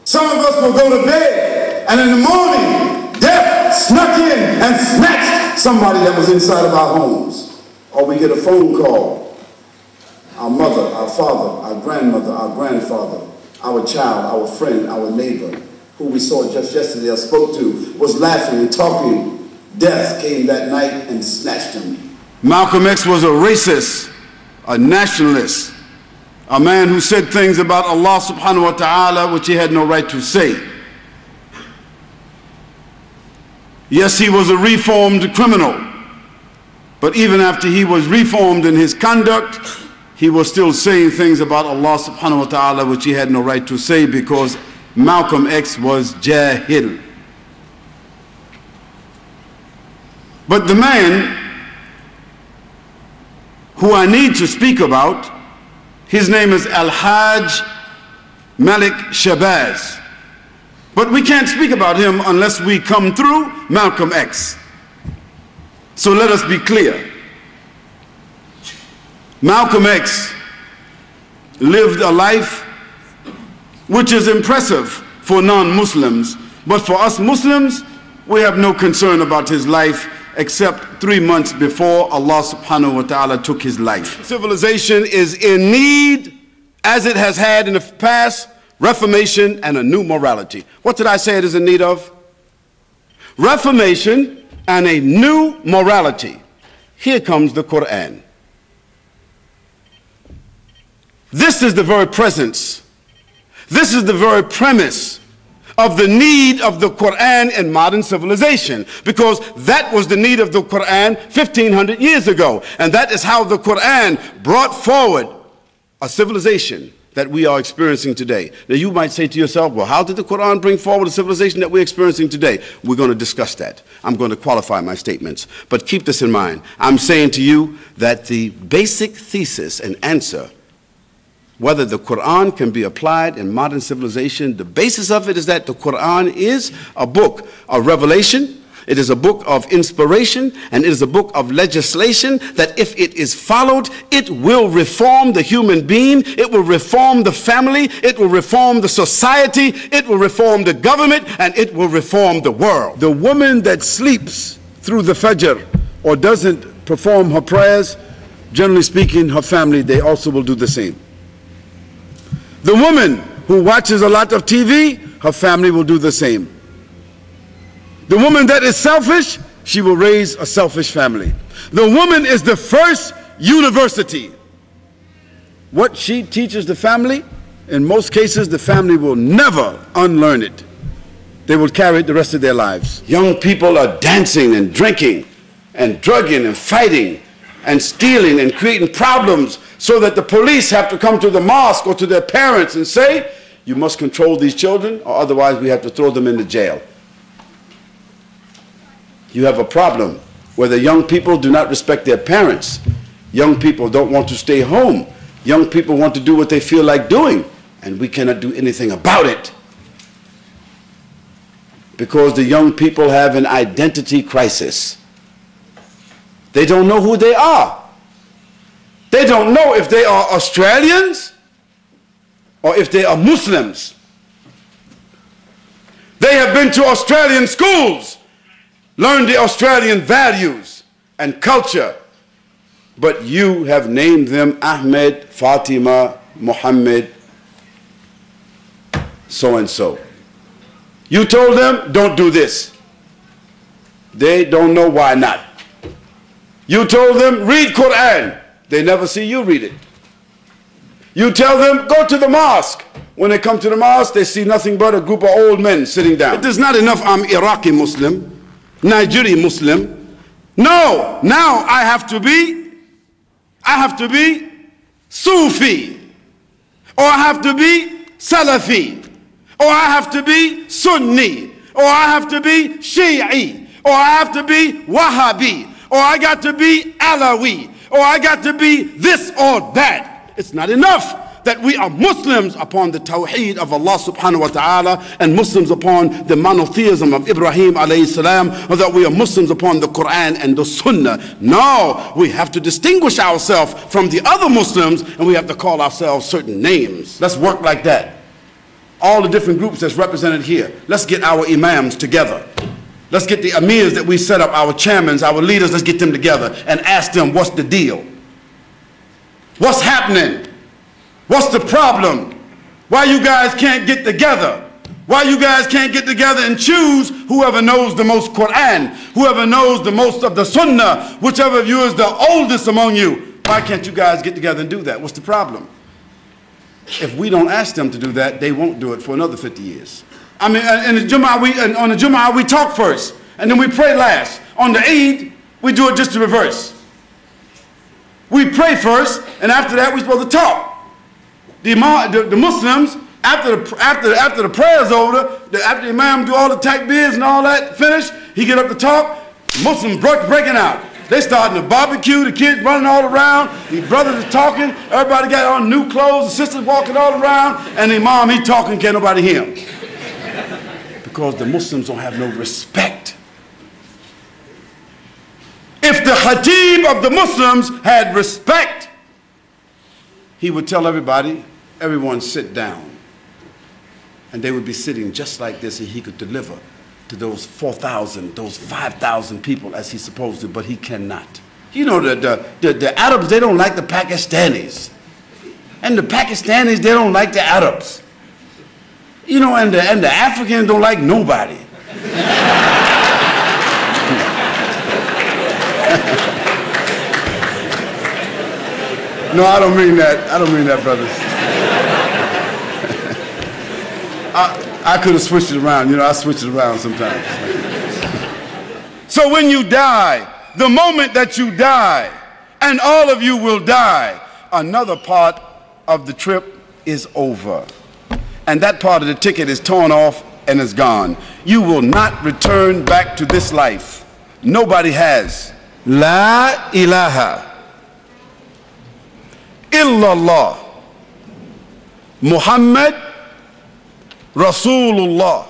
Some of us will go to bed, and in the morning, death snuck in and snatched somebody that was inside of our homes. Or we get a phone call. Our mother, our father, our grandmother, our grandfather, our child, our friend, our neighbor, who we saw just yesterday or spoke to, was laughing and talking. Death came that night and snatched him. Malcolm X was a racist, a nationalist, a man who said things about Allah subhanahu wa ta'ala which he had no right to say. Yes, he was a reformed criminal, but even after he was reformed in his conduct, he was still saying things about Allah subhanahu wa ta'ala which he had no right to say, because Malcolm X was jahil. But the man who I need to speak about, his name is Al-Hajj Malik Shabazz. But we can't speak about him unless we come through Malcolm X. So let us be clear. Malcolm X lived a life which is impressive for non-Muslims, but for us Muslims, we have no concern about his life except 3 months before Allah subhanahu wa ta'ala took his life. Civilization is in need, as it has had in the past, reformation and a new morality. What did I say it is in need of? Reformation and a new morality. Here comes the Quran. This is the very presence, this is the very premise of the need of the Quran in modern civilization, because that was the need of the Quran 1500 years ago, and that is how the Quran brought forward a civilization that we are experiencing today. Now you might say to yourself, well, how did the Quran bring forward a civilization that we're experiencing today? We're going to discuss that. I'm going to qualify my statements, but keep this in mind. I'm saying to you that the basic thesis and answer whether the Quran can be applied in modern civilization, the basis of it is that the Quran is a book of revelation, it is a book of inspiration, and it is a book of legislation that if it is followed, it will reform the human being, it will reform the family, it will reform the society, it will reform the government, and it will reform the world. The woman that sleeps through the Fajr or doesn't perform her prayers, generally speaking, her family, they also will do the same. The woman who watches a lot of TV, her family will do the same. The woman that is selfish, she will raise a selfish family. The woman is the first university. What she teaches the family, in most cases, the family will never unlearn it. They will carry it the rest of their lives. Young people are dancing and drinking and drugging and fighting and stealing and creating problems so that the police have to come to the mosque or to their parents and say, you must control these children or otherwise we have to throw them into jail. You have a problem where the young people do not respect their parents. Young people don't want to stay home. Young people want to do what they feel like doing, and we cannot do anything about it because the young people have an identity crisis. They don't know who they are. They don't know if they are Australians or if they are Muslims. They have been to Australian schools, learned the Australian values and culture, but you have named them Ahmed, Fatima, Muhammad, so-and-so. You told them, don't do this. They don't know why not. You told them, read Quran. They never see you read it. You tell them, go to the mosque. When they come to the mosque, they see nothing but a group of old men sitting down. It is not enough I'm Iraqi Muslim, Nigerian Muslim. No, now I have to be Sufi, or I have to be Salafi, or I have to be Sunni, or I have to be Shi'i, or I have to be Wahhabi, or I got to be Alawi, or I got to be this or that. It's not enough that we are Muslims upon the Tawheed of Allah subhanahu wa ta'ala and Muslims upon the monotheism of Ibrahim alayhi salam, or that we are Muslims upon the Quran and the Sunnah. No, we have to distinguish ourselves from the other Muslims and we have to call ourselves certain names. Let's work like that. all the different groups that's represented here. Let's get our imams together. Let's get the amirs that we set up, our chairmen, our leaders, let's get them together and ask them what's the deal. What's happening? What's the problem? Why you guys can't get together? Why you guys can't get together and choose whoever knows the most Quran, whoever knows the most of the Sunnah, whichever of you is the oldest among you? Why can't you guys get together and do that? What's the problem? If we don't ask them to do that, they won't do it for another 50 years. I mean, on the Jumu'ah, we talk first, and then we pray last. On the Eid, we do it just the reverse. We pray first, and after that, we're supposed to talk. The Muslims, after the prayer's over, after the Imam do all the takbirs and all that, finish, he get up to talk, Muslims breaking out. They starting to barbecue, the kids running all around, the brothers are talking, everybody got on new clothes, the sisters walking all around, and the Imam, he talking, can't nobody hear him. Because the Muslims don't have no respect. If the Khatib of the Muslims had respect, he would tell everybody, everyone sit down. And they would be sitting just like this, and he could deliver to those 4,000, those 5,000 people as he's supposed to, but he cannot. You know, the Arabs, they don't like the Pakistanis. And the Pakistanis, they don't like the Arabs. You know, and the Africans don't like nobody. No, I don't mean that. I don't mean that, brothers. I could have switched it around. You know, I switch it around sometimes. So when you die, the moment that you die, and all of you will die, another part of the trip is over. And that part of the ticket is torn off and is gone. You will not return back to this life. Nobody has. La ilaha illallah Muhammad Rasulullah.